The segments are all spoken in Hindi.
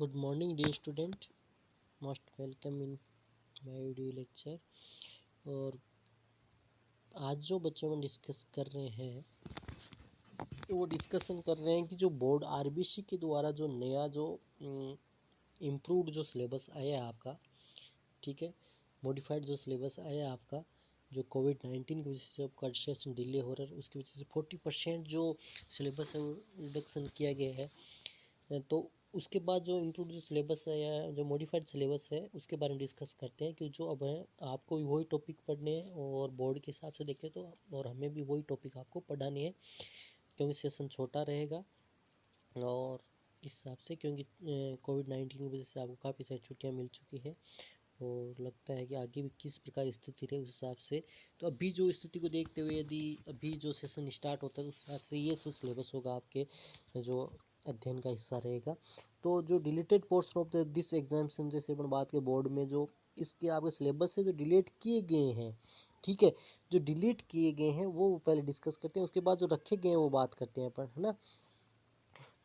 Good morning, dear student. Most welcome in my video lecture. और आज जो बच्चों में डिस्कस कर रहे हैं वो डिस्कशन कर रहे हैं कि जो बोर्ड आरबीसी के द्वारा जो नया जो इम्प्रूव्ड जो सिलेबस आया है आपका, ठीक है, मॉडिफाइड जो सिलेबस आया है आपका, जो कोविड-19 की वजह से आपका सेशन डिले हो रहा है, उसकी वजह से 40% जो सिलेबस है वो रिडक्शन किया गया है। तो उसके बाद जो इंक्लूड जो सिलेबस है या जो मॉडिफाइड सिलेबस है उसके बारे में डिस्कस करते हैं कि जो अब है आपको भी वही टॉपिक पढ़ने हैं और बोर्ड के हिसाब से देखें तो और हमें भी वही टॉपिक आपको पढ़ानी है क्योंकि सेशन छोटा रहेगा और इस हिसाब से क्योंकि कोविड-19 की वजह से आपको काफ़ी सारी छुट्टियां मिल चुकी है और लगता है कि आगे भी किस प्रकार स्थिति रहे उस हिसाब से। तो अभी जो स्थिति को देखते हुए यदि अभी जो सेशन स्टार्ट होता है उस हिसाब से ये जो सिलेबस होगा आपके जो अध्ययन का हिस्सा रहेगा। तो जो deleted portion of the this examination जैसे अपन बात के बोर्ड में जो इसके आपके सिलेबस से जो डिलीट किए गए हैं, ठीक है, जो डिलीट किए गए हैं वो पहले डिस्कस करते हैं, उसके बाद जो रखे गए हैं वो बात करते हैं अपन, है ना।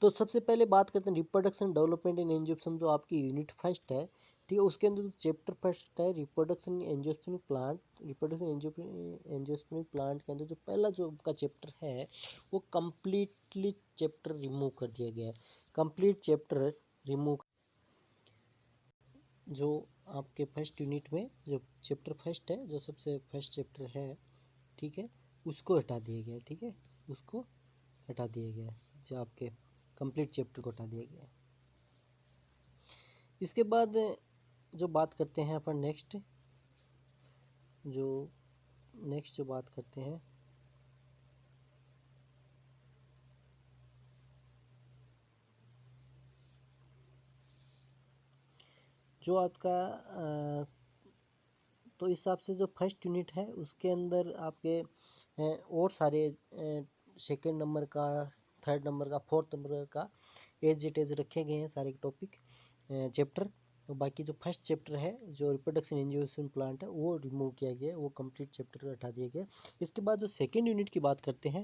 तो सबसे पहले बात करते हैं रिप्रोडक्शन डेवलपमेंट इन एंजियोस्पर्म जो आपकी यूनिट फर्स्ट है, ठीक है, उसके अंदर जो चैप्टर फर्स्ट है reproduction angiospermic plant. Reproduction angiospermic plant के अंदर जो पहला जो आपका चैप्टर है वो कम्प्लीटली चैप्टर रिमूव कर दिया गया है। कंप्लीट चैप्टर रिमूव जो आपके फर्स्ट यूनिट में जो चैप्टर फर्स्ट है, जो सबसे फर्स्ट चैप्टर है, ठीक है, उसको हटा दिया गया है, ठीक है, उसको हटा दिया गया है, जो आपके कंप्लीट चैप्टर को हटा दिया गया है। इसके बाद जो बात करते हैं अपन नेक्स्ट जो बात करते हैं जो आपका तो इस हिसाब से जो फर्स्ट यूनिट है उसके अंदर आपके और सारे सेकेंड नंबर का, थर्ड नंबर का, फोर्थ नंबर का एज इट एज रखे गए हैं सारे टॉपिक चैप्टर। तो बाकी जो फर्स्ट चैप्टर है जो रिप्रोडक्शन एंजियोस्पर्म प्लांट है वो रिमूव किया गया है, वो कंप्लीट चैप्टर हटा दिया गया। इसके बाद जो सेकेंड यूनिट की बात करते हैं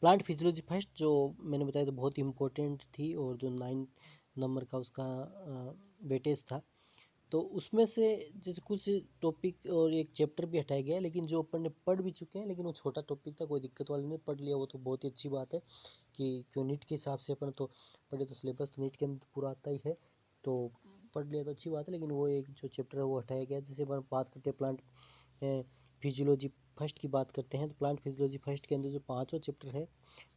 प्लांट फिजियोलॉजी फर्स्ट, जो मैंने बताया तो बहुत इम्पोर्टेंट थी और जो 9 नंबर का उसका वेटेज था, तो उसमें से जैसे कुछ टॉपिक और एक चैप्टर भी हटाया गया है, लेकिन जो अपन ने पढ़ भी चुके हैं, लेकिन वो छोटा टॉपिक था, कोई दिक्कत वाला नहीं, पढ़ लिया वो तो बहुत ही अच्छी बात है कि क्यों नीट के हिसाब से अपन तो पढ़े, तो सिलेबस तो नीट के अंदर पूरा आता ही है, तो पढ़ लिया तो अच्छी बात है। लेकिन वो एक जो चैप्टर है वो हटाया गया। जैसे अपन बात करते हैं प्लांट फिजियोलॉजी फर्स्ट की बात करते हैं, तो प्लांट फिजियोलॉजी फर्स्ट के अंदर जो पाँचवा चैप्टर है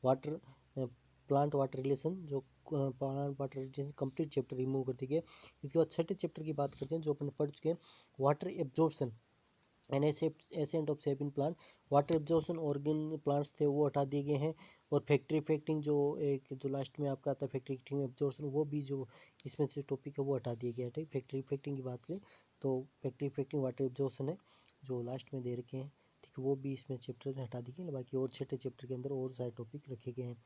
वाटर प्लांट वाटर रिलेशन, जो plant water relation complete chapter remove कर दिए गए। इसके बाद छठे चैप्टर की बात करते हैं जो अपन पढ़ चुके हैं water absorption and ascent of sap in plant. Water absorption organ plants थे वो हटा दिए गए हैं। और फैक्ट्री इफेक्टिंग जो एक जो लास्ट में आपका आता है फैक्ट्री इफेक्टिंग एब्जॉर्प्शन, वो भी जो इसमें से टॉपिक है वो हटा दिया गया है। ठीक, फैक्ट्री इफेक्टिंग की बात करें तो फैक्ट्री इफेक्टिंग वाटर एब्जॉर्प्शन है जो लास्ट में दे रखे हैं, ठीक है, वो भी इसमें चैप्टर हटा दिए गए। बाकी और छठे चैप्टर के अंदर और सारे टॉपिक रखे गए हैं।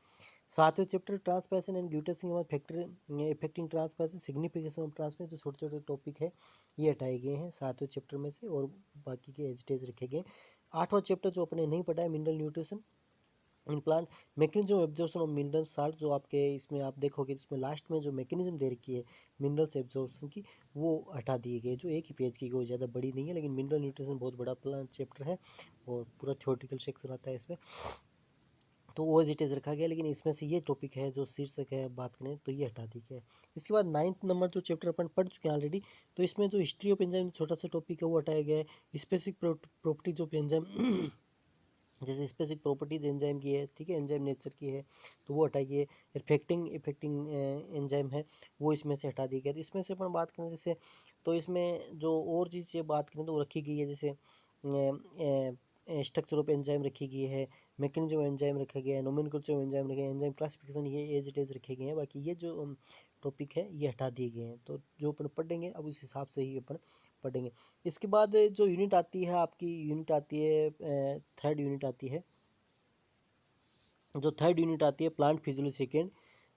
सातवें चैप्टर ट्रांसपैशन एंड ग्लूटेसिंग के बाद फैक्टर इफेक्टिंग ट्रांसपैशन सिग्निफिकेशन ऑफ ट्रांसपैशन, जो छोटे छोटे टॉपिक है ये हटाए गए हैं सातवें चैप्टर में से और बाकी के एज रखे गए। आठवां चैप्टर जो अपने नहीं पढ़ा है mineral nutrition in plant, mechanism absorption of mineral salt, जो आपके इसमें आप देखोगे इसमें लास्ट में जो मैकेनिज्म दे रखी है मिनरल्स एब्जॉर्प्शन की वो हटा दिए गए, जो एक ही पेज की कोई ज़्यादा बड़ी नहीं है, लेकिन मिनरल न्यूट्रिशन बहुत बड़ा प्लान चैप्टर है और पूरा थ्योरेटिकल सेक्शन आता है इसमें, तो वो एज इट इज़ रखा गया। लेकिन इसमें से ये टॉपिक है जो शीर्षक है बात करें तो ये हटा दी गया है। इसके बाद 9th नंबर जो चैप्टर अपन पढ़ चुके हैं ऑलरेडी, तो इसमें जो हिस्ट्री ऑफ एंजाइम छोटा सा टॉपिक है वो हटाया गया है। स्पेसिफिक प्रॉपर्टीज ऑफ एंजाइम जैसे स्पेसिफिक प्रॉपर्टीज एंजाइम की है, ठीक है, एंजाइम नेचर की है, तो वो हटाई गई है। इफेक्टिंग एंजाइम है वो इसमें से हटा दी गई है। इसमें से अपन बात करें जैसे, तो इसमें जो और चीज़ बात करें तो वो रखी गई है, जैसे स्ट्रक्चर ऑफ एंजाइम रखी गई है, मैकेनिज्म एंजाइम रखा गया है, नोमेनक्लेचर ऑफ एंजाइम रखा गया है, एंजाइम क्लासिफिकेशन ये एज इट इज रखे गए हैं। बाकी ये जो टॉपिक है ये हटा दिए गए हैं, तो जो अपन पढ़ेंगे अब उस हिसाब से ही अपन पढ़ेंगे। इसके बाद जो यूनिट आती है आपकी, यूनिट आती है थर्ड यूनिट आती है, जो थर्ड यूनिट आती है plant physiology second,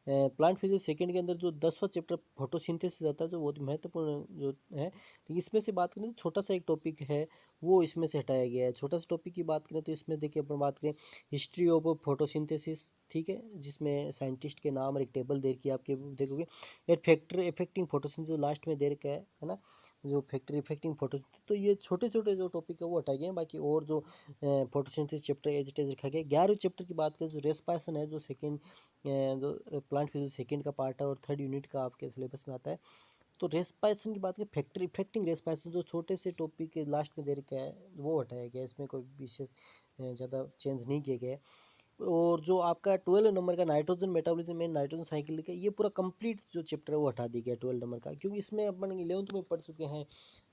plant physics second के अंदर जो 10वां चैप्टर फोटोसिंथेसिस आता है, जो बहुत महत्वपूर्ण जो है, तो इसमें से बात करें तो छोटा सा एक टॉपिक है, वो इसमें से हटाया गया है। छोटा सा टॉपिक की बात करें तो इसमें देखिए अपन बात करें हिस्ट्री ऑफ फोटोसिंथेसिस, ठीक है, जिसमें साइंटिस्ट के नाम और एक टेबल दे रखी है आपके देखोगे। एक फैक्टर इफेक्टिंग फोटोसिंथेसिस लास्ट में दे रखा है ना, जो फैक्टर इफेक्टिंग फोटोसिंथेसिस। तो ये छोटे छोटे जो टॉपिक है वो हटाए गए हैं। बाकी और जो photosynthesis chapter as it is रखा गया है। 11वें चैप्टर की बात करें जो रेस्पिरेशन है, जो सेकंड जो प्लांट फिजिक्स सेकंड का पार्ट है और थर्ड यूनिट का आपके सिलेबस में आता है। तो रेस्पिरेशन की बात करें, फैक्टर इफेक्टिंग रेस्पिरेशन जो छोटे से टॉपिक के लास्ट में दे रखा है वो हटाया गया है। इसमें कोई विशेष ज़्यादा चेंज नहीं किए गए। और जो आपका 12 नंबर का nitrogen metabolism and nitrogen cycle का, ये पूरा कंप्लीट जो चैप्टर है वो हटा दिया गया 12 नंबर का, क्योंकि इसमें अपन 11th में पढ़ चुके हैं।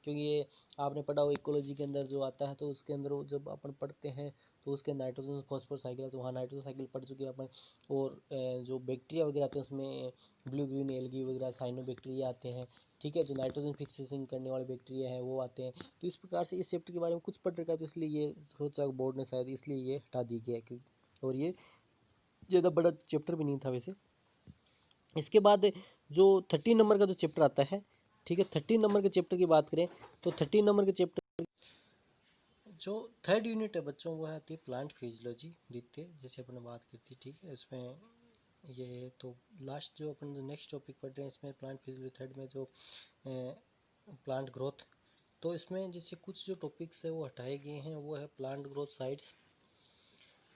क्योंकि ये आपने पढ़ा हो इकोलॉजी के अंदर जो आता है, तो उसके अंदर वो जब अपन पढ़ते हैं तो उसके नाइट्रोजन फॉस्फोरस साइकिल है, तो वहाँ नाइट्रोजन साइकिल पढ़ चुके हैं अपन। और जो बैक्टीरिया वगैरह आते हैं उसमें ब्लू ग्रीन एल्गी वगैरह साइनो बैक्टीरिया आते हैं, ठीक है, जो नाइट्रोजन फिक्सेशन करने वाले बैक्टीरिया हैं वो आते हैं। तो इस प्रकार से इस चैप्टर के बारे में कुछ पढ़ रखा है, तो इसलिए ये सोचा बोर्ड ने शायद इसलिए ये हटा दी गया है। और ये ज़्यादा बड़ा चैप्टर भी नहीं था वैसे। इसके बाद जो 13 नंबर का जो चैप्टर आता है, ठीक है, 13 नंबर के चैप्टर की बात करें तो 13 नंबर के चैप्टर जो थर्ड यूनिट है बच्चों, वो आती है प्लांट फिजियोलॉजी द्वितीय, जैसे अपने बात की थी, ठीक है। इसमें ये तो लास्ट जो अपन नेक्स्ट टॉपिक पढ़ रहे हैं इसमें प्लांट फिजियोलॉजी थर्ड में जो प्लांट ग्रोथ। तो इसमें जैसे कुछ जो टॉपिक्स है वो हटाए गए हैं, वो है plant growth sites,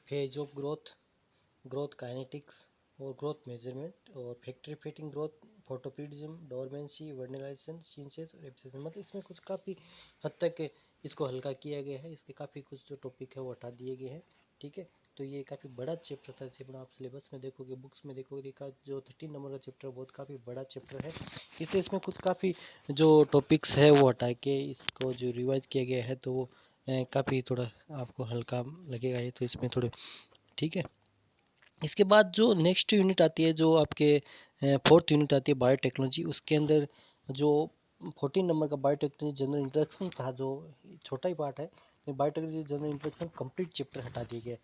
phase of growth, growth kinetics और ग्रोथ मेजरमेंट, और factors affecting growth, photoperiodism, dormancy, vernalisation, senescence और एब्सेशन। मतलब इसमें कुछ काफ़ी हद तक इसको हल्का किया गया है। इसके काफ़ी कुछ जो टॉपिक है वो हटा दिए गए हैं, ठीक है। तो ये काफ़ी बड़ा चैप्टर था, जैसे आप सिलेबस में देखोगे, बुक्स में देखोगे, देखा जो 13 नंबर का चैप्टर बहुत काफ़ी बड़ा चैप्टर है। इसलिए इसमें कुछ काफ़ी जो टॉपिक्स है वो हटा के इसको जो रिवाइज किया गया है, तो वो काफ़ी थोड़ा आपको हल्का लगेगा ये, तो इसमें थोड़े, ठीक है। इसके बाद जो नेक्स्ट यूनिट आती है, जो आपके फोर्थ यूनिट आती है बायोटेक्नोलॉजी, उसके अंदर जो 14 नंबर का बायोटेक्नोलॉजी जनरल इंट्रोडक्शन था, जो छोटा ही पार्ट है, biotechnology general introduction complete chapter हटा दिए गए।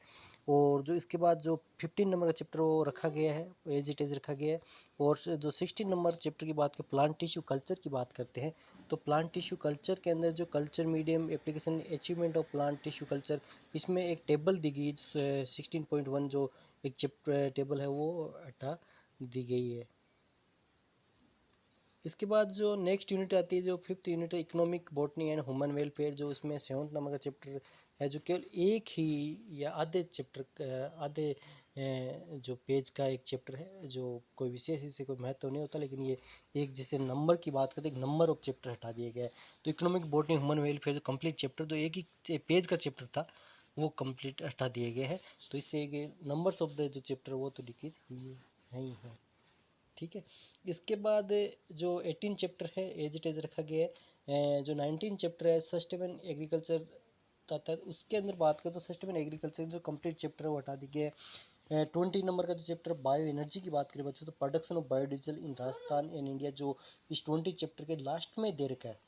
और जो इसके बाद जो 15 नंबर का चैप्टर वो रखा गया है, एज इट इज रखा गया है। और जो 16 नंबर चैप्टर की बात करें, प्लांट टिश्यू कल्चर की बात करते हैं, तो प्लांट टिश्यू कल्चर के अंदर जो culture medium application achievement of plant tissue culture, इसमें एक टेबल दी गई 16.1, जो एक चैप्टर टेबल है वो हटा दी गई है। इसके बाद जो नेक्स्ट यूनिट आती है, जो फिफ्थ यूनिट है, economic botany and human welfare, जो इसमें 7th नंबर का चैप्टर है, जो केवल एक ही या आधे चैप्टर आधे जो पेज का एक चैप्टर है, जो कोई विशेष इससे कोई महत्व नहीं होता, लेकिन ये एक जैसे नंबर की बात करते हैं, एक नंबर ऑफ चैप्टर हटा दिया गया है। तो इकोनॉमिक बॉटनी ह्यूमन वेलफेयर जो कंप्लीट चैप्टर, जो एक ही पेज का चैप्टर था, वो कंप्लीट हटा दिए गए हैं। तो इससे एक नंबर्स ऑफ द जो चैप्टर वो तो डिक्रीज हुई है ही है, ठीक है। इसके बाद जो 18 चैप्टर है एज इट इज रखा गया है। जो 19 चैप्टर है सस्टेनेबल एग्रीकल्चर आता है, उसके अंदर बात करें तो सस्टेनेबल एग्रीकल्चर जो कंप्लीट चैप्टर है वो हटा दी गया है। 20 नंबर का जो चैप्टर बायो एनर्जी की बात करें बच्चों, तो production of biodiesel in Rajasthan and India, जो इस 20 चैप्टर के लास्ट में दे रखा है,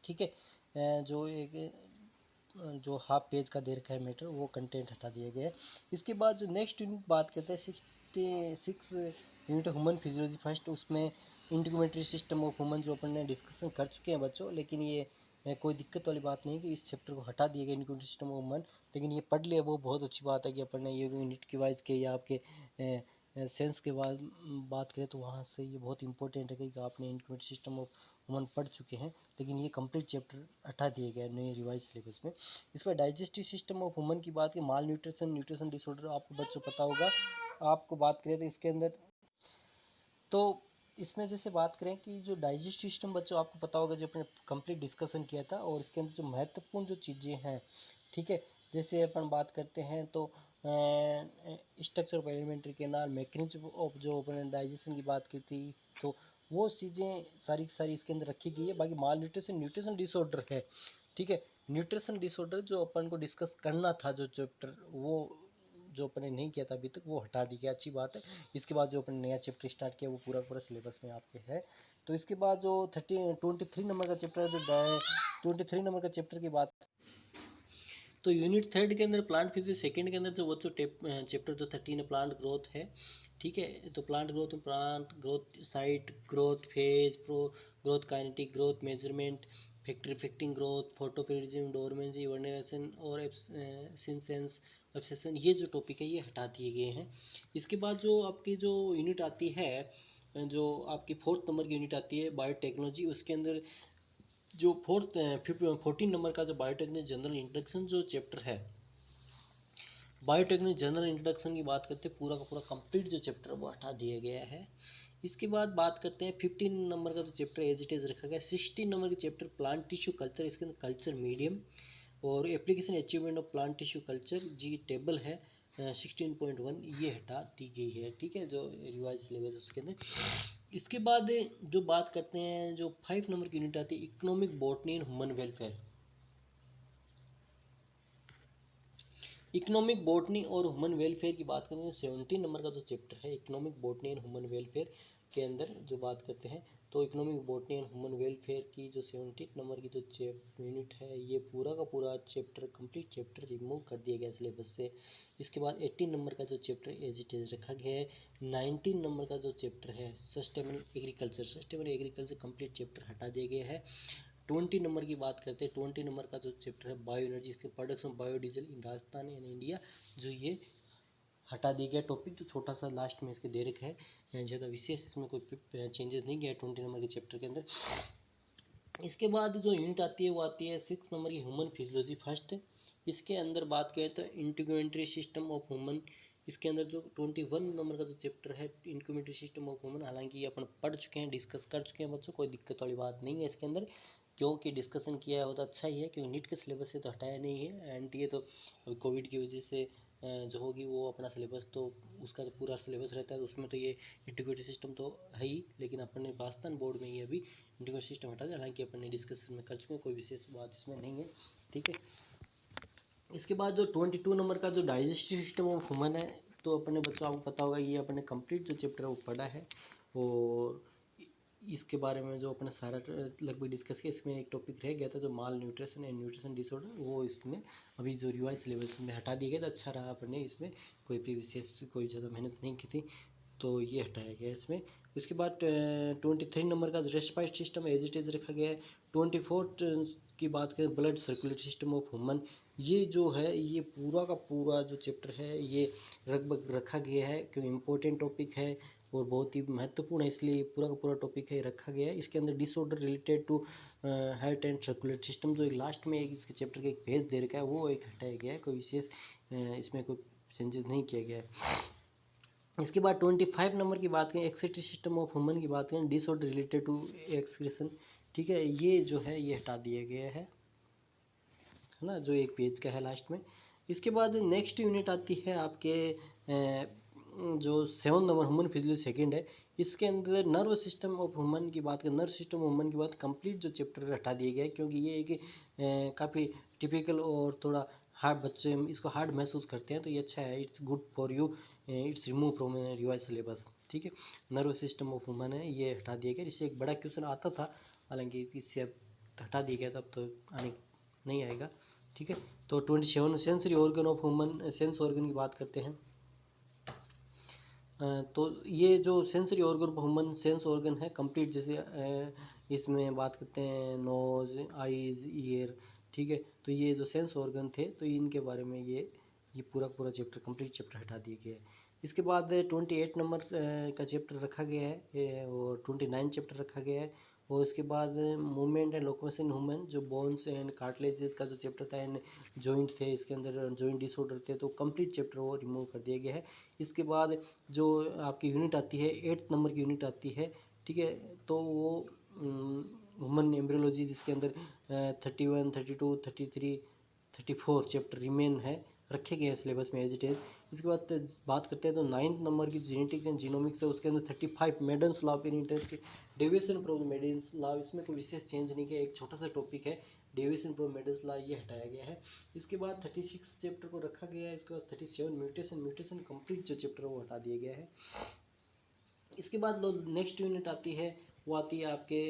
ठीक है। जो एक जो हाफ पेज का दे रखा है मैटर, वो कंटेंट हटा दिया गया है। इसके बाद जो नेक्स्ट यूनिट बात करते हैं 66 यूनिट ह्यूमन फिजियोलॉजी फर्स्ट, उसमें इंटीग्रेटरी सिस्टम ऑफ ह्यूमन जो अपन ने डिस्कशन कर चुके हैं बच्चों, लेकिन ये कोई दिक्कत वाली बात नहीं कि इस चैप्टर को हटा दिया गया इंटीग्रेटरी सिस्टम ऑफ ह्यूमन, लेकिन ये पढ़ लिया वो बहुत अच्छी बात है कि अपन ने ये यूनिट के वाइज के या आपके सेंस के बाद बात करें तो वहाँ से ये बहुत इंपॉर्टेंट है कि आपने इंटीग्रेटरी सिस्टम ऑफ ह्यूमन पढ़ चुके हैं, लेकिन ये कंप्लीट चैप्टर हटा दिए गए नए रिवाइज सिलेबस में। इस पर डाइजेस्टिव सिस्टम ऑफ ह्यूमन की बात की, माल न्यूट्रिशन, न्यूट्रिशन डिसऑर्डर आपको बच्चों पता होगा। आपको बात करें तो इसके अंदर, तो इसमें जैसे बात करें कि जो डाइजेस्टिव सिस्टम बच्चों आपको पता होगा, जो अपने कंप्लीट डिस्कशन किया था, और इसके अंदर जो महत्वपूर्ण जो चीज़ें हैं, ठीक है, जैसे अपन बात करते हैं तो structure of alimentary canal, mechanism of जो अपन डाइजेशन की बात की थी, तो वो चीज़ें सारी की सारी इसके अंदर रखी गई है। बाकी माल न्यूट्रिशन, न्यूट्रिशन डिसऑर्डर है, ठीक है, न्यूट्रिशन डिसऑर्डर जो अपन को डिस्कस करना था जो चैप्टर, वो जो अपन ने नहीं किया था अभी तक, वो हटा दी गया, अच्छी बात है। इसके बाद जो अपन नया चैप्टर स्टार्ट किया वो पूरा पूरा सिलेबस में आपके है। तो इसके बाद जो 23 नंबर का चैप्टर है, जो 23 नंबर का चैप्टर की बात, तो यूनिट थर्ड के अंदर प्लांट फिजिक्स, सेकंड के अंदर जो वो जो चैप्टर जो 13 प्लांट ग्रोथ है, ठीक है। तो plant growth sites, growth phase, pro growth kinetic, growth measurement, factors affecting growth, photoperiodism, dormancy, vernalisation और एब्सेंस ऑब्सेशन, ये जो टॉपिक है ये हटा दिए गए हैं। इसके बाद जो आपकी जो यूनिट आती है, जो आपकी फोर्थ नंबर की यूनिट आती है बायोटेक्नोलॉजी, उसके अंदर जो 14 नंबर का जो बायोटेक्नोलॉजी जनरल इंट्रोडक्शन जो चैप्टर है, बायोटेक्नोलॉजी जनरल इंट्रोडक्शन की बात करते हैं, पूरा का पूरा कंप्लीट जो चैप्टर वो हटा दिया गया है। इसके बाद बात करते हैं 15 नंबर का जो चैप्टर एज इट इज रखा गया है। 16 नंबर के चैप्टर प्लांट टिश्यू कल्चर, इसके अंदर कल्चर मीडियम और application achievement of plant tissue culture जी टेबल है 16.1, ये हटा दी गई है। ठीक है, जो रिवाइज सिलेबस उसके अंदर। इसके बाद जो बात करते हैं, जो 5 नंबर की यूनिट आती है economic botany and human welfare. Economic botany और ह्यूमन वेलफेयर की बात करें तो 17 नंबर का जो चैप्टर है economic botany and human welfare के अंदर जो बात करते हैं, तो economic botany and human welfare की जो 17 नंबर की जो यूनिट है, ये पूरा का पूरा चैप्टर कंप्लीट चैप्टर रिमूव कर दिया गया सिलेबस से। इसके बाद 18 नंबर का जो चैप्टर एज इट इज रखा गया है। 19 नंबर का जो चैप्टर है सस्टेनेबल एग्रीकल्चर कंप्लीट चैप्टर हटा दिया गया है। 20 नंबर की बात करते हैं, 20 नंबर का जो चैप्टर है बायो एनर्जी, इसके production biodiesel in Rajasthan and India, जो ये हटा दिया गया टॉपिक, जो छोटा सा लास्ट में इसके दे रखा है, ज़्यादा विशेष इसमें कोई चेंजेस नहीं किया है 20 नंबर के चैप्टर के अंदर। इसके बाद जो यूनिट आती है वो आती है 6 नंबर की ह्यूमन फिजियोलॉजी फर्स्ट। इसके अंदर बात करें तो इंटीग्रेटरी सिस्टम ऑफ ह्यूमन, इसके अंदर जो 21 नंबर का जो चैप्टर है इंक्यूमेटरी सिस्टम ऑफ ह्यूमन, हालांकि ये अपन पढ़ चुके हैं, डिस्कस कर चुके हैं बच्चों, कोई दिक्कत वाली बात नहीं है इसके अंदर, क्योंकि डिस्कशन किया है वो तो अच्छा ही है, क्योंकि नीट के सिलेबस से तो हटाया नहीं है। एनटीए तो कोविड की वजह से जो होगी वो अपना सिलेबस, तो उसका तो पूरा सिलेबस रहता है, तो उसमें तो ये इंटीग्रेटेड सिस्टम तो है ही, लेकिन अपन ने राजस्थान बोर्ड में ये अभी इंटीग्रेटेड सिस्टम हटा दिया, हालांकि अपन ने डिस्कशन में कर चुके हैं, कोई विशेष बात इसमें नहीं है। ठीक है। इसके बाद जो 22 नंबर का जो डाइजेस्टिव सिस्टम ऑफ ह्यूमन है, तो अपने बच्चों आपको पता होगा, ये अपने कंप्लीट जो चैप्टर है वो पढ़ा है, और इसके बारे में जो अपने सारा लगभग डिस्कस किया। इसमें एक टॉपिक रह गया था जो माल न्यूट्रिशन एंड न्यूट्रिशन डिसऑर्डर, वो इसमें अभी जो रिवाइज सिलेबस में हटा दिया गया, तो अच्छा रहा, अपने इसमें कोई भी विशेष कोई ज़्यादा मेहनत नहीं की थी, तो ये हटाया गया इसमें। उसके बाद 23 नंबर का respite system as it is रखा गया है। 24 की बात करें blood circulatory system of human, ये जो है ये पूरा का पूरा जो चैप्टर है ये लगभग रखा गया है, क्योंकि इम्पोर्टेंट टॉपिक है और बहुत ही महत्वपूर्ण है, इसलिए पूरा का पूरा टॉपिक है रखा गया है। इसके अंदर disorder related to heart and circulatory system, जो एक लास्ट में एक इसके चैप्टर का एक पेज दे रखा है, वो एक हटाया गया है, कोई विशेष इसमें कोई चेंजेस नहीं किया गया है। इसके बाद 25 नंबर की बात करें एक्सेटरी सिस्टम ऑफ ह्यूमन की बात करें, डिसऑर्डर रिलेटेड टू एक्सक्रीशन। ठीक है, ये जो है ये हटा दिया गया है ना, जो एक पेज का है लास्ट में। इसके बाद नेक्स्ट यूनिट आती है आपके जो 7 नंबर ह्यूमन फिजियोलॉजी सेकंड है, इसके अंदर नर्व सिस्टम ऑफ ह्यूमन की बात करें, नर्व सिस्टम ऑफ ह्यूमन की बात कंप्लीट जो चैप्टर हटा दिया गया है, क्योंकि ये एक काफ़ी टिपिकल और थोड़ा हार्ड, बच्चे इसको हार्ड महसूस करते हैं, तो ये अच्छा है, it's good for you, it's remove from revise syllabus. ठीक है, नर्व सिस्टम ऑफ ह्यूमन है, ये हटा दिया गया। इससे एक बड़ा क्वेश्चन आता था, हालांकि इससे अब हटा दिया गया, तो अब तो आने नहीं आएगा। ठीक है, तो 27 sensory organ of human, sense organ की बात करते हैं। तो ये जो sensory organ of human sense organ है कंप्लीट, जैसे इसमें बात करते हैं नोज, आईज, ईयर। ठीक है, तो ये जो सेंस ऑर्गन थे, तो इनके बारे में ये पूरा पूरा चैप्टर कंप्लीट चैप्टर हटा दिया गया है। इसके बाद 28 नंबर का चैप्टर रखा गया है, और 29 चैप्टर रखा गया है। और इसके बाद मूवमेंट एंड लोकोमोशन ह्यूमन, जो बोन्स एंड कार्टिलेजेस का जो चैप्टर था, एंड जॉइंट थे, इसके अंदर जॉइंट डिसऑर्डर थे, तो कंप्लीट चैप्टर वो रिमूव कर दिया गया है। इसके बाद जो आपकी यूनिट आती है 8 नंबर की यूनिट आती है। ठीक है, तो वो ह्यूमन एम्ब्रियोलॉजी, जिसके अंदर 31, 32, 33, 34 चैप्टर रिमेन है, रखे गए हैं सिलेबस में एज इट इज। इसके बाद बात करते हैं तो 9th नंबर की जेनेटिक्स एंड जीनोमिक्स है, उसके अंदर 35 maidens law in interest deviation from maidens law, इसमें कोई विशेष चेंज नहीं किया, एक छोटा सा टॉपिक है डेविएशन फ्रॉम मेडन्स लॉ, ये हटाया गया है। इसके बाद 36 चैप्टर को रखा गया है। इसके बाद 37 म्यूटेशन कंप्लीट जो चैप्टर वो हटा दिया गया है। इसके बाद नेक्स्ट यूनिट आती है, वो आती है आपके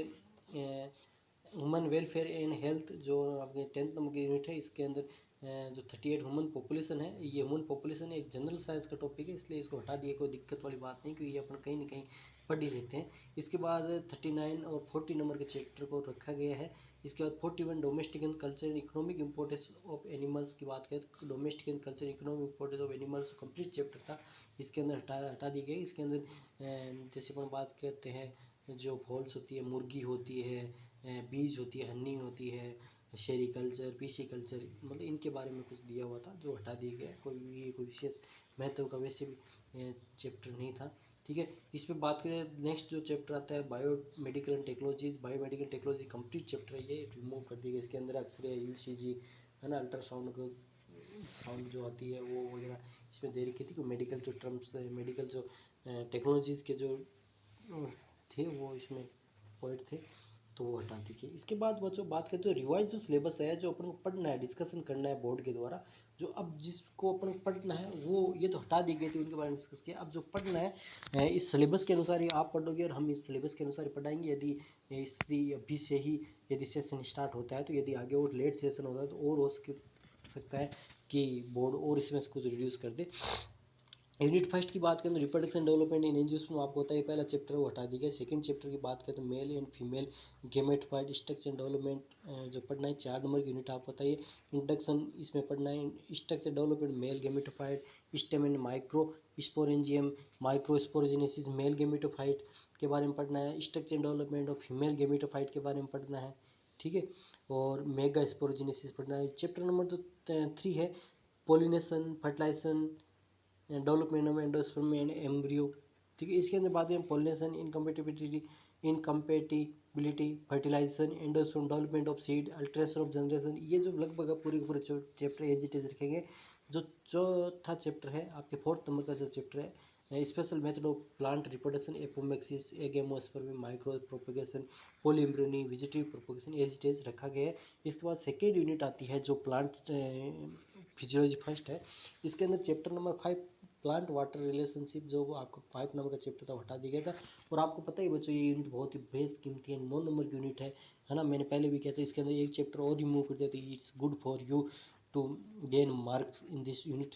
ह्यूमन वेलफेयर एंड हेल्थ, जो आपके 10th नंबर की यूनिट है। इसके अंदर जो 38 ह्यूमन पॉपुलेशन है, ये ह्यूमन पॉपुलेशन एक जनरल साइंस का टॉपिक है, इसलिए इसको हटा दिए, कोई दिक्कत वाली बात नहीं, क्योंकि ये अपन कहीं ना कहीं पढ़ ही रहते हैं। इसके बाद 39 और 40 नंबर के चैप्टर को रखा गया है। इसके बाद 41 domestic and culture economic importance of animals की बात करें तो domestic and culture economic importance of animals complete chapter था, इसके अंदर हटा दी गई। इसके अंदर जैसे अपन बात करते हैं जो फॉल्स होती है, मुर्गी होती है, बीज होती है, हनी होती है, शेरीकल्चर, पीसीकल्चर, मतलब इनके बारे में कुछ दिया हुआ था जो हटा दिया गया। कोई विशेष महत्व का वैसे भी चैप्टर नहीं था, ठीक है। इस पर बात करें, नेक्स्ट जो चैप्टर आता है bio medical and technologies, bio medical technology complete chapter है, ये रिमूव कर दिया गया। इसके अंदर एक्सरे, यूसीजी है ना, अल्ट्रासाउंड को साउंड जो आती है वो वगैरह इसमें दे रखी थी। कि मेडिकल जो टर्म्स, मेडिकल जो टेक्नोलॉजीज़ के जो थे वो इसमें पॉइंट थे, तो वो हटा दीजिए। इसके बाद बच्चों बात करते हैं रिवाइज जो सिलेबस है, जो अपन को पढ़ना है, डिस्कशन करना है बोर्ड के द्वारा, जो अब जिसको अपन को पढ़ना है वो ये तो हटा दी गई थी, उनके बारे में डिस्कस किया। अब जो पढ़ना है इस सिलेबस के अनुसार ही आप पढ़ोगे और हम इस सिलेबस के अनुसार ही पढ़ाएंगे। यदि इसी अभी से ही यदि सेशन स्टार्ट होता है तो यदि आगे और लेट सेशन होता है तो और हो सकता है कि बोर्ड और इसमें से कुछ रिड्यूस कर दे। यूनिट फर्स्ट की बात करें तो रिप्रोडक्शन डेवलपमेंट इन एंजियोस्पर्म, आपको होता है पहला चैप्टर वो हटा दी गया। सेकंड चैप्टर की बात करें तो male and female gametophyte structure development जो पढ़ना है, 4 नंबर की यूनिट आपको बताइए। इंडक्शन इसमें पढ़ना है, structure development mail gametophyte, stem and micro sporangium, micro sporogenesis mail gametophyte के बारे में पढ़ना है। Structure development of female gametophyte के बारे में पढ़ना है, ठीक है। और मेगा स्पोरोजेनेसिस पढ़ना है। चैप्टर नंबर जो 3 है pollination, fertilisation, development of endosperm and embryo, ठीक है। इसके अंदर बात करें pollination, incompatibility, fertilisation, endosperm, development of seed, alternation of generation, ये जो लगभग पूरे के पूरे चैप्टर एज इट इज रखेंगे। जो चौथा चैप्टर है आपके 4th नंबर का जो चैप्टर है special method of plant reproduction, apomixis, agamosperm, micro propagation, polyembryony, vegetative propagation, as it is रखा गया है। इसके बाद सेकेंड यूनिट आती है जो प्लांट फिजियोलॉजी फर्स्ट है। इसके अंदर chapter number 5 plant water relationship, जो आपको 5 नंबर का चैप्टर था हटा दिया गया था। और आपको पता ही बच्चों ये यूनिट बहुत ही बेस कीमती है, 9 नंबर की यूनिट है ना। मैंने पहले भी कहता इसके अंदर एक चैप्टर और रिमूव कर दिया तो it's good for you to gain marks in this unit,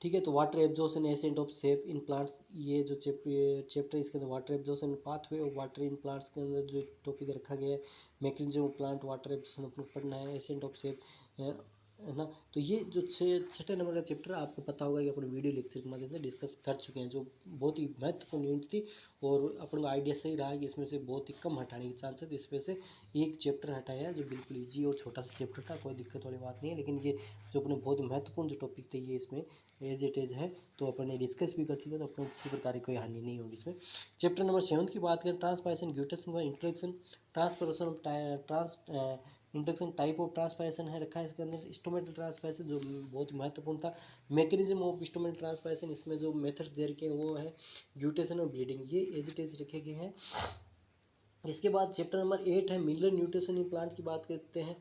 ठीक है। तो water absorption ascent of sap in plants, ये जो चैप्टर इसके अंदर water absorption pathway of water in plants के अंदर जो टॉपिक रखा गया है, mechanism of plant water absorption अपने पढ़ना है, एसेंट ऑफ सेफ है ना। तो ये जो 6 नंबर का चैप्टर आपको पता होगा कि अपने वीडियो लेक्चर के माध्यम से डिस्कस कर चुके हैं, जो बहुत ही महत्वपूर्ण यूनिट थी। और अपन को आइडिया सही रहा कि इसमें से बहुत ही कम हटाने के चांस है, तो इसमें से एक चैप्टर हटाया जो बिल्कुल ईजी और छोटा सा चैप्टर था, कोई दिक्कत वाली बात नहीं है। लेकिन ये जो अपने बहुत ही महत्वपूर्ण जो टॉपिक थे ये इसमें एज इट इज़ है, तो अपन ने डिस्कस भी कर चुके, तो अपन को किसी प्रकार की कोई हानि नहीं होगी इसमें। चैप्टर नंबर 7 की बात करें ट्रांसपायरेशन ग्यूटेशन का introduction, transpiration of trans introduction type of transpiration है रखा है इसके अंदर। स्टोमेटल ट्रांसपायरेशन जो बहुत ही महत्वपूर्ण था। मैकेनिज्म ऑफ स्टोमेटल ट्रांसपायरेशन, इसमें जो मेथड्स दे रखे हैं वो है ग्यूटेशन और ब्लीडिंग, ये एज इट इज़ रखे गए हैं। इसके बाद चैप्टर नंबर 8 है मिनरल न्यूट्रिशन इन प्लांट की बात करते हैं।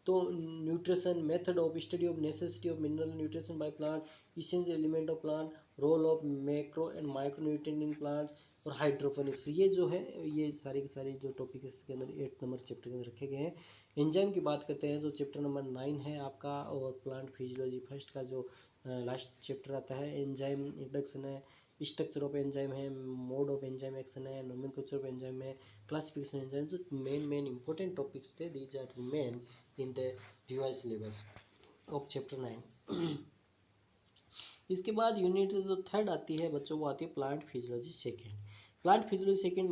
तो nutrition method of study of necessity of mineral nutrition by plant, essential element of plant, role of macro and micro nutrient in plant और हाइड्रोपोनिक्स, ये जो है ये सारे के सारे जो टॉपिक इसके अंदर 8 नंबर चैप्टर के अंदर रखे गए हैं। एंजाइम की बात करते हैं तो चैप्टर नंबर 9 है आपका, और प्लांट फिजियोलॉजी फर्स्ट का जो लास्ट चैप्टर आता है एंजाइम इंट्रोडक्शन है, स्ट्रक्चर ऑफ एंजाइम है, मोड ऑफ एंजाइम एक्शन है, नोमेनक्लेचर ऑफ एंजाइम है, क्लासिफिकेशन एंजाइम, जो मेन इंपॉर्टेंट टॉपिक्स थे these are remain in the revise syllabus of chapter 9। इसके बाद यूनिट जो थर्ड आती है बच्चों वो आती है plant physiology second. Plant physiology second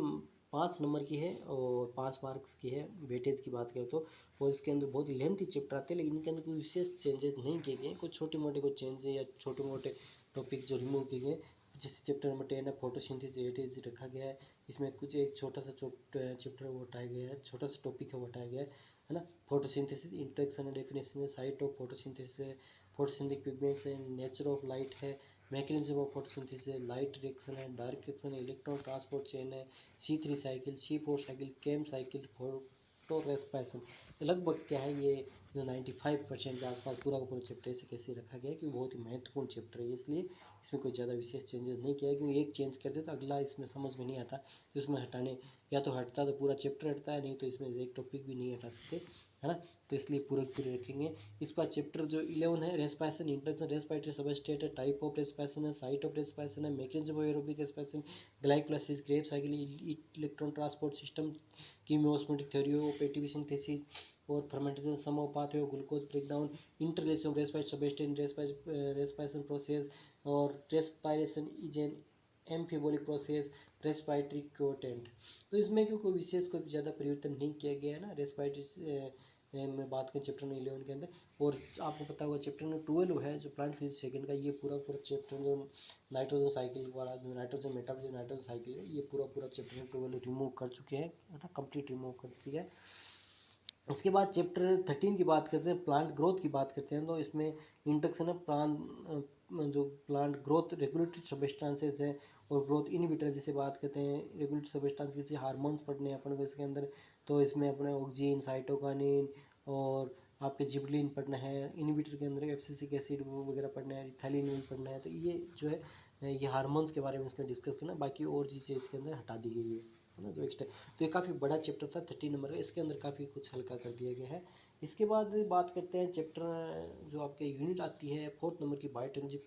5 number की है और 5 मार्क्स की है वेटेज की बात करें तो। और इसके अंदर बहुत ही लेंथी चैप्टर आते हैं, लेकिन इनके अंदर कोई विशेष चेंजेस नहीं किए गए, कुछ छोटे मोटे कुछ चेंज या छोटे मोटे टॉपिक जो रिमूव किए गए। जैसे चैप्टर नंबर 10 है फोटोसिंथेसिस एज रखा गया है, इसमें कुछ एक छोटा सा चैप्टर वो हटाया गया है, छोटा सा टॉपिक है वो हटाया गया है ना। Photosynthesis introduction and definition, site of photosynthesis, photosynthetic pigments है, नेचर ऑफ लाइट है, मैकेनिज्म ऑफ फोटोसिंथेसिस है, लाइट रिएक्शन है, डायरेक्ट रिएक्शन है, इलेक्ट्रॉन ट्रांसपोर्ट चेन है, C3 साइकिल, C4 साइकिल, केम साइकिल, फोटो रेस्पिरेशन। लगभग क्या है ये जो 95% के आसपास पूरा का पूरा चैप्टर ऐसे कैसे रखा गया है, क्योंकि बहुत ही महत्वपूर्ण चैप्टर है, इसलिए इसमें कोई ज़्यादा विशेष चेंजेस नहीं किया है। क्योंकि एक चेंज कर दे तो अगला इसमें समझ में नहीं आता, तो इसमें हटाने या तो हटता तो पूरा चैप्टर हटता है, नहीं तो इसमें एक टॉपिक भी नहीं हटा सकते, है ना, तो इसलिए पूरे रखेंगे। इसके बाद चैप्टर जो 11 है रेस्पिरेशन इंट्रोडक्शन, रेस्पिरेटरी सबस्ट्रेट है, टाइप ऑफ रेस्पिरेशन है, साइट ऑफ रेस्पिरेशन है, mechanism of aerobic respiration, glycolysis, Krebs cycle, electron transport system, chemiosmotic theory of ATP synthesis और fermentation, sum of pathway of glucose breakdown, interrelation of respiratory substrate, respiration process, और respiration is an amphibolic process, respiratory quotient. तो इसमें कोई विशेष कोई ज़्यादा परिवर्तन नहीं किया गया है ना रेस्पिरेटरी में बात करें चैप्टर नंबर 11 के अंदर। और आपको पता होगा चैप्टर नंबर 12 है जो प्लांट फिजिक्स सेकंड का, ये पूरा चैप्टर जो नाइट्रोजन साइकिल वाला, जो नाइट्रोजन मेटाबॉलिज्म नाइट्रोजन साइकिल है, ये पूरा चैप्टर नंबर 12 रिमूव कर चुके हैं, है ना, कंप्लीट रिमूव कर दिया है। इसके बाद चैप्टर 13 की बात करते हैं, प्लांट ग्रोथ की बात करते हैं। तो इसमें इंट्रोडक्शन ऑफ प्लांट, जो प्लांट ग्रोथ रेगुलेटरी सबस्टांसेस है और ग्रोथ इनहिबिटर जिसे बात करते हैं, रेगुलेटरी सबस्टांस जैसे हार्मोन्स पढ़ने हैं अपन को इसके अंदर। तो इसमें अपने ऑक्सीन, साइटोकाइनिन और आपके जिबलिन पढ़ना है। इनहिबिटर के अंदर एब्सिसिक एसिड वगैरह पढ़ना है, इथाइलिन पढ़ना है। तो ये जो है ये हार्मोन्स के बारे में इसमें डिस्कस करना, बाकी और चीज़ें इसके अंदर हटा दी गई है ना, जो एक्स्ट्रा। तो ये काफ़ी बड़ा चैप्टर था 13 नंबर का, इसके अंदर काफ़ी कुछ हल्का कर दिया गया है। इसके बाद बात करते हैं चैप्टर जो आपके यूनिट आती है 4th नंबर की बायोटेक्नोलॉजी,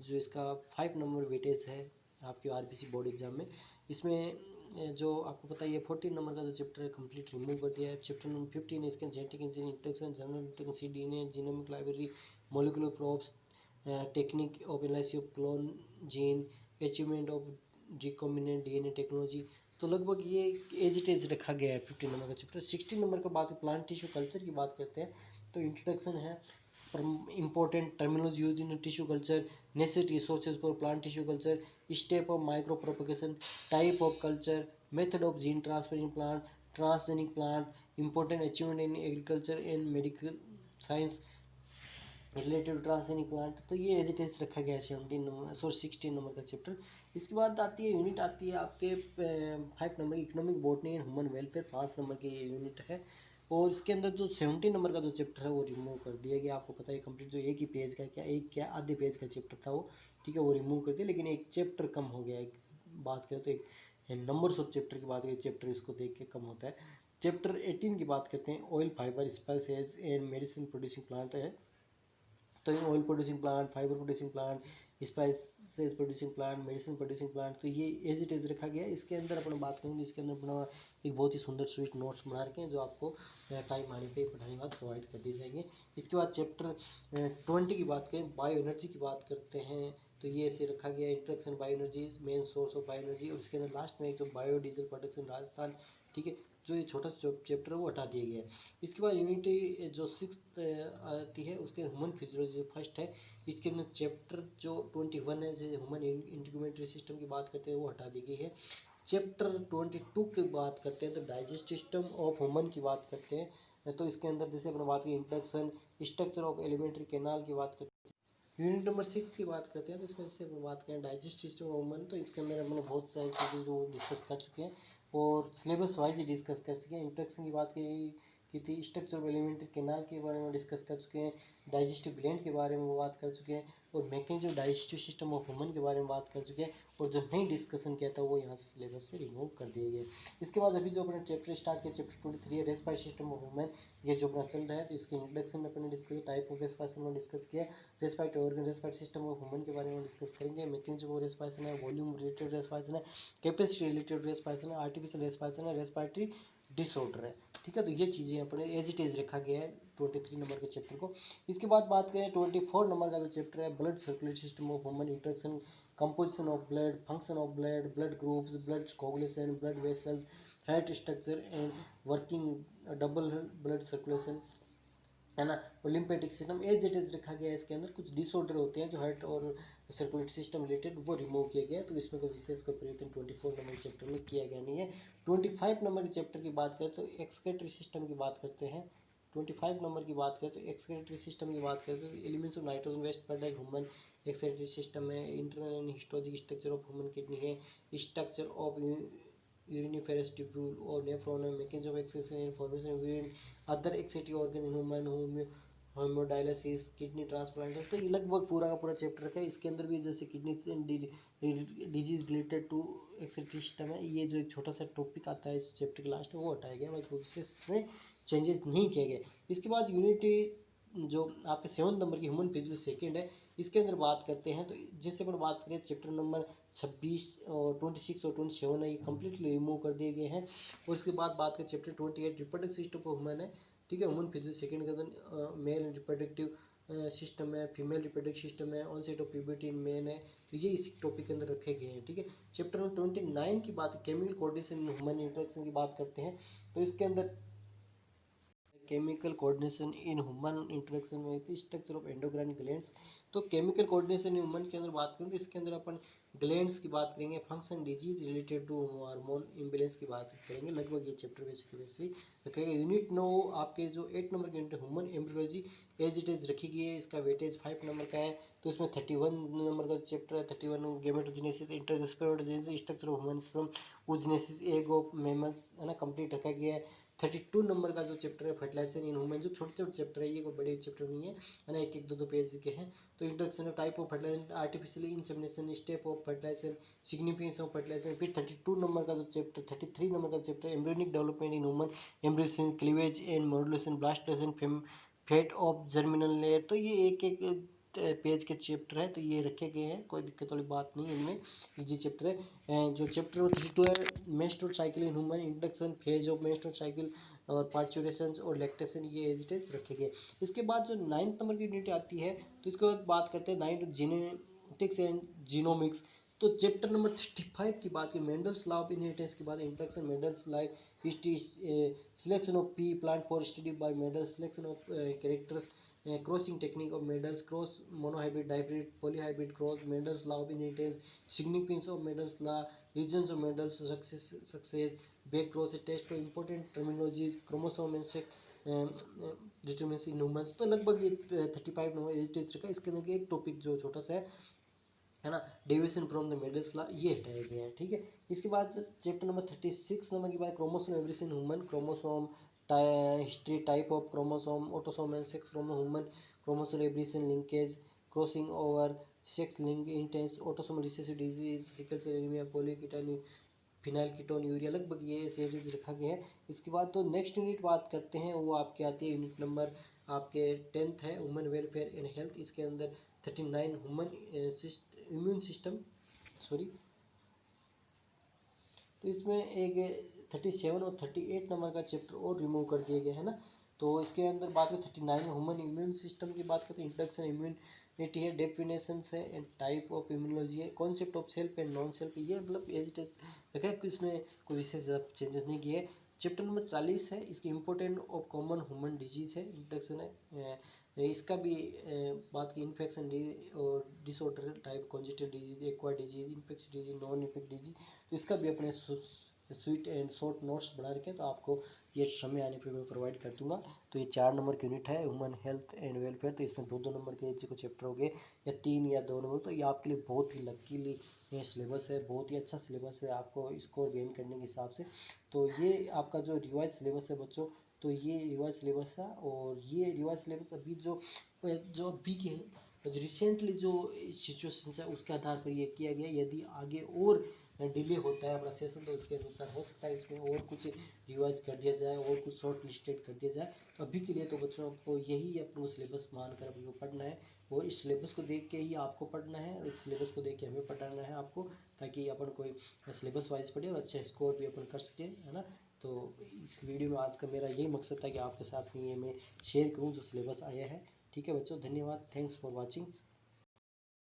जो इसका 5 नंबर वेटेज है आपके आरबीसी बोर्ड एग्जाम में। इसमें जो आपको पता है 14 नंबर का जो चैप्टर है कंप्लीट रिमूव कर दिया है। चैप्टर नंबर 15 है इसके genetic engineering, introduction, general introduction, cDNA, genomic library, molecular probes, technique of analysis of clone gene, achievement of recombinant DNA technology. तो लगभग ये एज इट एज रखा गया है 15 नंबर का चैप्टर। 16 नंबर का बात प्लांट टिश्यू कल्चर की बात करते हैं, तो इंट्रोडक्शन है, important terminology used in tissue culture, necessary resources for plant tissue culture, step of micro propagation, type of culture, method of gene transfer in plant, transgenic plant, important achievement in agriculture and medical science related transgenic plant. तो ये एज इट इज रखा गया है 16 नंबर का चैप्टर। इसके बाद आती है यूनिट आती है आपके 5 number economic botany and human welfare, 5 number की यूनिट है। और इसके अंदर जो 17 नंबर का जो चैप्टर है वो रिमूव कर दिया गया। आपको पता है कंप्लीट जो एक ही पेज का क्या आधे पेज का चैप्टर था वो, ठीक है, वो रिमूव कर दिया, लेकिन एक चैप्टर कम हो गया। एक बात करें तो एक नंबर्स ऑफ चैप्टर की बात करें, चैप्टर इसको देख के कम होता है। चैप्टर 18 की बात करते हैं, oil, fibre, spices and medicine producing plant है। तो ये oil producing plant, fibre producing plant, spices producing plant, medicine producing plant, तो ये एज इट इज रखा गया है। इसके अंदर अपन बात करेंगे, इसके अंदर अपना एक बहुत ही सुंदर स्वीट नोट्स बना रखे हैं जो आपको टाइम आने पे पढ़ाने के बाद प्रोवाइड कर दिए जाएंगे। इसके बाद चैप्टर 20 की बात करें, बायो एनर्जी की बात करते हैं, तो ये ऐसे रखा गया है, introduction bio energy, main source of bio energy, और इसके अंदर लास्ट में एक जो बायोडीजल प्रोडक्शन राजस्थान, ठीक है, जो ये छोटा चैप्टर है वो हटा दिया गया है। इसके बाद यूनिट जो 6th आती है उसके ह्यूमन फिजियोलॉजी फर्स्ट है। इसके अंदर चैप्टर जो 21 है जो ह्यूमन इंटीग्रेटरी सिस्टम की बात करते हैं वो हटा दी गई है। चैप्टर 22 की बात करते हैं तो डाइजेस्ट सिस्टम ऑफ ह्यूमन की बात करते हैं, तो इसके अंदर जैसे अपने बात की introduction, structure of alimentary canal की बात करते हैं। यूनिट नंबर 6 की बात करते हैं तो इसमें से बात करें डाइजेस्ट सिस्टम ऑफ ह्यूमन, तो इसके अंदर हम लोग बहुत सारी चीज़ें जो डिस्कस कर चुके हैं और सिलेबस वाइज ही डिस्कस कर चुके हैं। इंट्रोडक्शन की बात की थी, स्ट्रक्चर ऑफ एलिमेंट्री कैनाल के बारे में डिस्कस कर चुके हैं, डाइजेस्टिव ग्लैंड के बारे में बात कर चुके हैं, और mechanism digestive system of human के बारे में बात कर चुके हैं। और जो नहीं डिस्कशन किया था वो यहाँ से सिलेबस से रिमूव कर दिए गए। इसके बाद अभी जो अपने चैप्टर स्टार्ट किया, चैप्टर 23 है रेस्पिरेटरी सिस्टम ऑफ ह्यूमन, ये जो अपना चल रहा है, तो इसके इंट्रोडक्शन में अपने डिस्कस, टाइप ऑफ रेस्पिरेशन में डिस्कस किया, respiratory organ, respiratory system of human के बारे में डिस्कस करेंगे, मैकेनिज्म ऑफ रेस्पिरेशन है, वॉल्यूम रिलेटेड रेस्पिरेशन है, कैपेसिटी रिलेटेड रेस्पिरेशन है, आर्टिफिशियल रेस्पिरेशन है, रेस्पिरेटरी डिसऑर्डर है, ठीक है। तो ये चीज़ें अपने एज इट इज रखा गया है 23 नंबर के चैप्टर को। इसके बाद बात करें 24 नंबर का जो चैप्टर है, blood circulatory system of human, introduction, composition of blood, function of blood, blood groups, blood coagulation, blood vessels, heart structure and working, double blood circulation, है ना, और lymphatic system as it is रखा गया है। इसके अंदर कुछ डिसऑर्डर होते हैं जो हार्ट और सर्कुलेटरी सिस्टम रिलेटेड, वो रिमूव किया गया है, तो इसमें कोई विशेष कोई परिवर्तन 24 नंबर चैप्टर में किया गया नहीं है। 25 नंबर के चैप्टर की बात करें तो एक्सक्रीटरी सिस्टम की बात करते हैं। 25 नंबर की बात करें तो एक्सक्रीटरी सिस्टम की बात करते हैं, elements of nitrogen waste product human excretory system है, internal and histologic structure of human kidney है, स्ट्रक्चर ऑफ यूरिनिफेरस ट्यूब्यूल और नेफ्रॉन है, mechanism of excretion and formation of urine, other excretory organ in human, haemodialysis, kidney transplant, तो ये लगभग पूरा का पूरा चैप्टर है। इसके अंदर भी जैसे kidney disease related to excretory system है, ये जो एक छोटा सा टॉपिक आता है इस चैप्टर के लास्ट में वो हटाया गया, बाकी विशेष में चेंजेस नहीं किए गए। इसके बाद यूनिट जो आपके 7 नंबर की ह्यूमन फिजिकल सेकेंड है, इसके अंदर बात करते हैं। तो जैसे अपन बात करें चैप्टर नंबर 26 और 26 और 27 है, ये कम्प्लीटली रिमूव कर दिए गए हैं। और उसके बाद बात करें chapter 28 reproductive system of human है, ठीक है। ह्यूमन फिजिकल सेकेंड के अंदर मेल रिप्रोडक्टिव सिस्टम है, फीमेल रिप्रोडक्टिव सिस्टम है, onset of puberty in men है। तो ये इस टॉपिक के अंदर रखे गए हैं, ठीक है। चैप्टर नंबर 29 की बात chemical coordination in human interaction की बात करते हैं। तो इसके अंदर chemical coordination in human interaction में स्ट्रक्चर ऑफ एंडोक्राइन ग्लैंड्स। तो केमिकल कोऑर्डिनेशन इन ह्यूमन के अंदर बात करें तो इसके अंदर अपन ग्लैंड्स की बात करेंगे, function disease related to hormone imbalance की बात करेंगे। लगभग ये चैप्टर वैसे रखेगा। यूनिट 9 आपके जो 8 नंबर के unit human embryology as it is रखी गई है। इसका वेटेज 5 नंबर का है। तो इसमें 31 नंबर का चैप्टर है, 31 गेमेटोजेनेसिस, इंटरस्पेरोजेनेसिस, structure of human sperm, oogenesis, egg of mammals, है ना, कंप्लीट रखा गया है। 32 नंबर का जो चैप्टर है फर्टिलाइजेशन इन ह्यूमन, जो छोटे छोटे चैप्टर है, ये कोई बड़े चैप्टर नहीं है ना, एक एक दो दो पेज के हैं। तो introduction of type of fertilisation, artificial insemination, step of fertilisation, significance of fertilisation. फिर 32 नंबर का जो चैप्टर 33 नंबर का chapter embryonic development in human, embryogenesis, cleavage and modulation, blastulation, fate of germinal layer. तो ये एक एक पेज के चैप्टर है, तो ये रखे गए हैं, कोई दिक्कत वाली बात नहीं है इनमें, इजी चैप्टर है। जो चैप्टर 32 है menstrual cycle in human, introduction, phase of menstrual cycle और पार्चुरेशन और लैक्टेशन, ये एज इट इज रखे गए। इसके बाद जो 9th नंबर की यूनिट आती है, तो इसके बाद बात करते हैं 9 जेनेटिक्स एंड जीनोमिक्स। तो चैप्टर नंबर 35 की बात की मेंडल्स लॉ ऑफ इनहेरिटेंस के बाद introduction, Mendel's life history, selection of pea plant for study by Mendel, selection of characters, crossing technique of Mendel's, cross monohybrid, hybrid, polyhybrid cross, Mendel's law of inheritance, significance of Mendel's law, reasons of Mendel's success, back cross test of important terminologies, chromosome and sex determination in humans. तो लगभग ये 35 नंबर एज का। इसके अंदर एक टॉपिक जो छोटा सा है ना, deviation from the Mendel's law, ये हटाया गया है, ठीक है। इसके बाद चैप्टर नंबर 36 नंबर की बात chromosome aberration human, chromosome history, type of chromosome, autosome and sex from human, chromosome aberration, linkage, crossing over, sex link intense, autosome recessive disease, sickle cell anaemia, पॉलीकिटानी, फिनाइल कीटोन यूरिया। लगभग ये सीरीज रखा गया है। इसके बाद तो नेक्स्ट यूनिट बात करते हैं, वो आपके आती है यूनिट नंबर आपके 10th है वुमेन वेलफेयर एंड हेल्थ। इसके अंदर 39 ह्यूमन इम्यून सिस्टम, सॉरी, तो इसमें एक 37 और 38 नंबर का चैप्टर और रिमूव कर दिए गए है ना। तो इसके अंदर बात करें 39 ह्यूमन इम्यून सिस्टम की बात करते हैं, इंट्रोडक्शन इम्यूनिटी है, डेफिनेशन है एंड टाइप ऑफ इम्यूनोलॉजी है, concept of self and non self, ये मतलब एज इट इज है, इसमें कोई विशेष चेंजेस नहीं किए। चैप्टर नंबर 40 है, इसकी important of common human disease है, इंट्रोडक्शन है। इसका भी बात की इन्फेक्शन और disorder type, congestive disease, acquired disease, infection disease, non infect disease. तो इसका भी अपने स्वीट एंड शॉर्ट नोट्स बना रखे, तो आपको ये समय आने पर मैं प्रोवाइड कर दूंगा। तो ये 4 नंबर की यूनिट है ह्यूमन हेल्थ एंड वेलफेयर। तो इसमें 2-2 नंबर के जो चैप्टर हो गए, या 3 या 2 नंबर। तो ये आपके लिए बहुत ही लकीली ये सिलेबस है, बहुत ही अच्छा सिलेबस है आपको स्कोर गेन करने के हिसाब से। तो ये आपका जो रिवाइज सिलेबस है बच्चों, तो ये रिवाइज सिलेबस है। और ये रिवाइज सिलेबस अभी जो अभी की रिसेंटली जो सिचुएशन है उसके आधार पर ये किया गया। यदि आगे और डिले होता है अपना सेशन, तो उसके अनुसार हो सकता है इसमें और कुछ रिवाइज कर दिया जाए और कुछ शॉर्ट लिस्टेड कर दिया जाए। तो अभी के लिए तो बच्चों आपको यही अपना सिलेबस मानकर अपने को पढ़ना है, और इस सिलेबस को देख के ही आपको पढ़ना है, और इस सिलेबस को देख के हमें पढ़ाना है आपको, ताकि अपन कोई सिलेबस वाइज पढ़े और अच्छे स्कोर भी अपन कर सकें, है ना। तो इस वीडियो में आज का मेरा यही मकसद था कि आपके साथ में ये मैं शेयर करूँ जो सिलेबस आया है। ठीक है बच्चों, धन्यवाद, थैंक्स फॉर वॉचिंग।